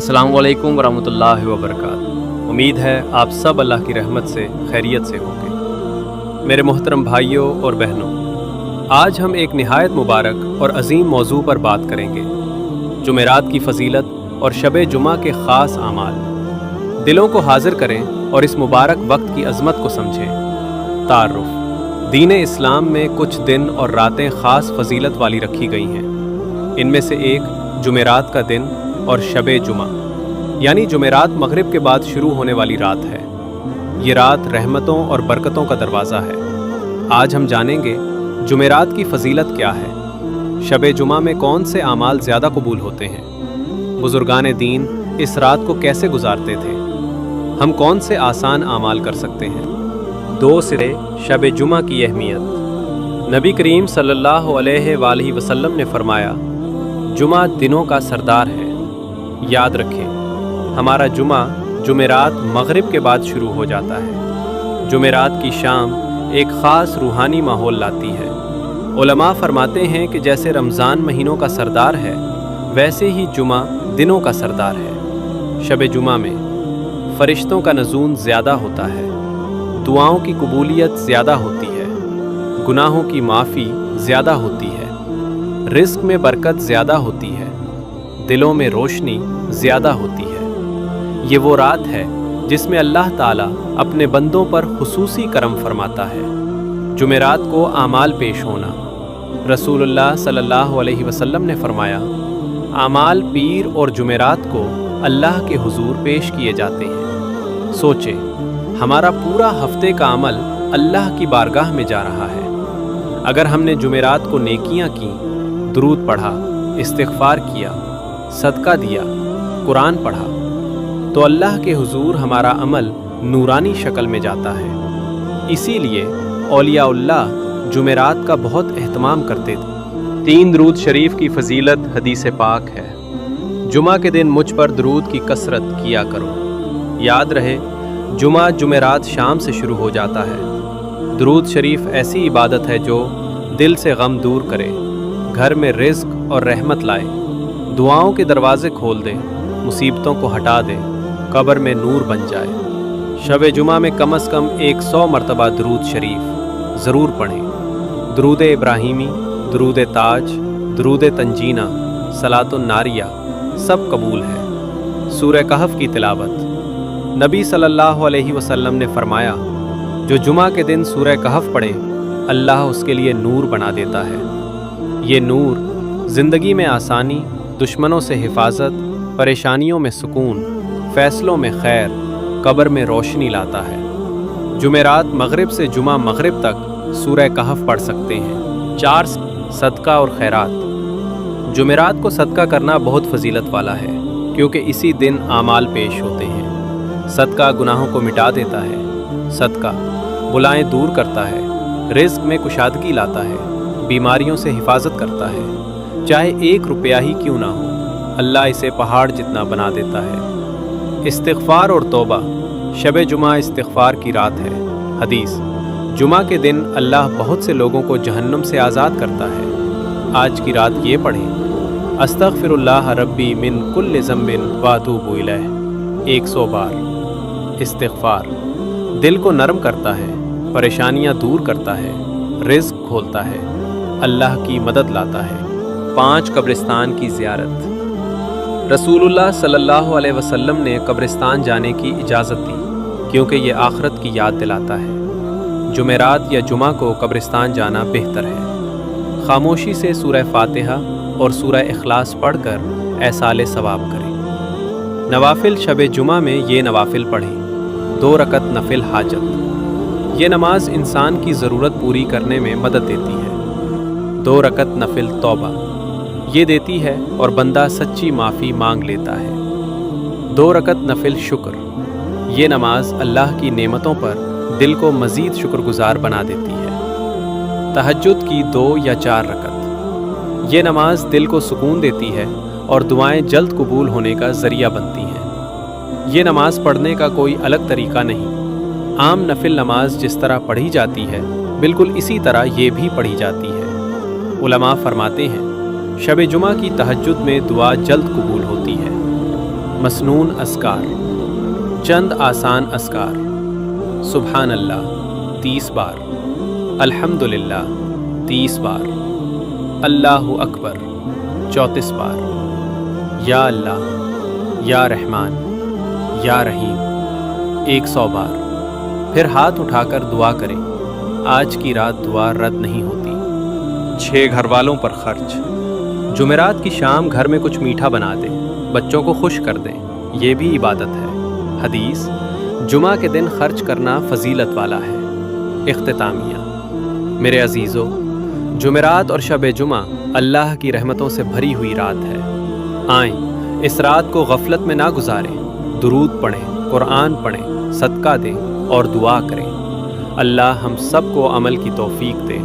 अस्सलामु अलैकुम वरहमतुल्लाहि वबरकातुहू। उम्मीद है आप सब अल्लाह की रहमत से खैरियत से होंगे। मेरे मोहतरम भाइयों और बहनों, आज हम एक निहायत मुबारक और अजीम मौजू पर बात करेंगे, जुमेरात की फजीलत और शब जुमा के ख़ास आमाल। दिलों को हाजिर करें और इस मुबारक वक्त की अज़मत को समझें। तारुफ़। दीन इस्लाम में कुछ दिन और रातें ख़ास फजीलत वाली रखी गई हैं। इनमें से एक जुमेरात का दिन और शब जुमा, यानी जुमेरात मगरिब के बाद शुरू होने वाली रात है। ये रात रहमतों और बरकतों का दरवाज़ा है। आज हम जानेंगे जुमेरात की फजीलत क्या है, शब जुमा में कौन से आमाल ज़्यादा कबूल होते हैं, बुजुर्गान दीन इस रात को कैसे गुजारते थे, हम कौन से आसान आमाल कर सकते हैं। 2 सिरे शब जुमा की अहमियत। नबी करीम सल्लल्लाहु अलैहि वसल्लम ने फरमाया, जुमा दिनों का सरदार है। याद रखें, हमारा जुमा जुमेरात मगरिब के बाद शुरू हो जाता है। जुमेरात की शाम एक ख़ास रूहानी माहौल लाती है। उलमा फरमाते हैं कि जैसे रमज़ान महीनों का सरदार है, वैसे ही जुमा दिनों का सरदार है। शब जुमा में फ़रिश्तों का नज़ूल ज़्यादा होता है, दुआओं की कबूलियत ज़्यादा होती है, गुनाहों की माफ़ी ज़्यादा होती है, रिज़्क़ में बरकत ज़्यादा होती है, दिलों में रोशनी ज़्यादा होती है। ये वो रात है जिसमें अल्लाह ताला अपने बंदों पर खुसूसी करम फरमाता है। जुमेरात को आमाल पेश होना। रसूलुल्लाह सल्लल्लाहु अलैहि वसल्लम ने फरमाया, आमाल पीर और जुमेरात को अल्लाह के हुजूर पेश किए जाते हैं। सोचे, हमारा पूरा हफ्ते का अमल अल्लाह की बारगाह में जा रहा है। अगर हमने जुमेरात को नेकियां की, दुरूद पढ़ा, इस्तिग़फ़ार किया, सदका दिया, कुरान पढ़ा, तो अल्लाह के हुजूर हमारा अमल नूरानी शक्ल में जाता है। इसीलिए औलियाउल्लाह जुमेरात का बहुत एहतमाम करते थे। 3 दुरूद शरीफ की फजीलत हदीस पाक है। जुमा के दिन मुझ पर दुरूद की कसरत किया करो। याद रहे, जुमा जुमेरात शाम से शुरू हो जाता है। दुरूद शरीफ ऐसी इबादत है जो दिल से गम दूर करे, घर में रिज़्क़ और रहमत लाए, दुआओं के दरवाज़े खोल दे, मुसीबतों को हटा दे, कब्र में नूर बन जाए। शब जुमा में कम से कम 100 मरतबा दुरूद शरीफ ज़रूर पढ़ें। दुरूद इब्राहीमी, दुरूद ताज, दुरूद तंजीना, सलातुन नारिया सब कबूल है। सूरह कहफ की तिलावत। नबी सल्लल्लाहु अलैहि वसल्लम ने फरमाया, जो जुमा के दिन सूरह कहफ पढ़े, अल्लाह उसके लिए नूर बना देता है। ये नूर ज़िंदगी में आसानी, दुश्मनों से हिफाजत, परेशानियों में सुकून, फ़ैसलों में खैर, कब्र में रोशनी लाता है। जुमेरात मगरिब से जुमा मगरिब तक सूरह कहफ पढ़ सकते हैं। 4 सदका और खैरात। जुमेरात को सदका करना बहुत फजीलत वाला है, क्योंकि इसी दिन आमाल पेश होते हैं। सदका गुनाहों को मिटा देता है। सदका बुलाएं दूर करता है, रिज़्क़ में कुशादगी लाता है, बीमारियों से हिफाजत करता है। चाहे 1 रुपया ही क्यों ना हो, अल्लाह इसे पहाड़ जितना बना देता है। इस्तिग़फ़ार और तौबा। शब जुमा इस्तिग़फ़ार की रात है। हदीस, जुमा के दिन अल्लाह बहुत से लोगों को जहन्नुम से आज़ाद करता है। आज की रात ये पढ़ें, अस्तग़फ़िरुल्लाह रब्बी मिन कुल्लि ज़ंबिन व अतूबु इलैह 100 बार। इस्तिग़फ़ार दिल को नरम करता है, परेशानियाँ दूर करता है, रिज़्क़ खोलता है, अल्लाह की मदद लाता है। 5 कब्रिस्तान की ज़ियारत। रसूलुल्लाह सल्लल्लाहु अलैहि वसल्लम ने कब्रिस्तान जाने की इजाज़त दी, क्योंकि ये आखिरत की याद दिलाता है। जुमेरात या जुमा को कब्रिस्तान जाना बेहतर है। खामोशी से सूरह फातिहा और सूरह इखलास पढ़कर एहसाले सवाब करें। नवाफिल शब जुमा में ये नवाफिल पढ़ें। 2 रकत नफिल हाजत। ये नमाज इंसान की ज़रूरत पूरी करने में मदद देती है। 2 रकत नफिल तौबा ये देती है और बंदा सच्ची माफ़ी मांग लेता है। 2 रकत नफिल शुक्र। ये नमाज अल्लाह की नेमतों पर दिल को मज़ीद शुक्रगुजार बना देती है। तहज्जुद की 2 या 4 रकत। ये नमाज दिल को सुकून देती है और दुआएं जल्द कबूल होने का ज़रिया बनती हैं। ये नमाज पढ़ने का कोई अलग तरीका नहीं। आम नफिल नमाज जिस तरह पढ़ी जाती है, बिल्कुल इसी तरह ये भी पढ़ी जाती है। उलमा फरमाते हैं, शब जुमा की तहज्जुद में दुआ जल्द कबूल होती है। مسنون اذکار، چند آسان اذکار: سبحان اللہ 30 بار، الحمدللہ 30 بار، اللہ اکبر 34 بار، یا اللہ، یا رحمان، یا رحیم 100 بار۔ پھر ہاتھ اٹھا کر دعا کریں، آج کی رات دعا رد نہیں ہوتی۔ 6 گھر والوں پر خرچ۔ جمعرات کی شام گھر میں کچھ میٹھا بنا دیں، بچوں کو خوش کر دیں، یہ بھی عبادت ہے۔ حدیث: جمعہ کے دن خرچ کرنا فضیلت والا ہے۔ اختتامیہ: میرے عزیزو، جمعرات اور شب جمعہ اللہ کی رحمتوں سے بھری ہوئی رات ہے۔ آئیں اس رات کو غفلت میں نہ گزاریں، درود پڑھیں، قرآن پڑھیں، صدقہ دیں اور دعا کریں۔ اللہ ہم سب کو عمل کی توفیق دے،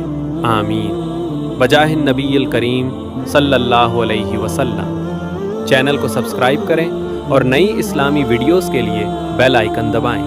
آمین۔ بجاہ النبی الکریم صلی اللہ علیہ وسلم۔ چینل کو سبسکرائب کریں اور نئی اسلامی ویڈیوز کے لیے بیل آئیکن دبائیں۔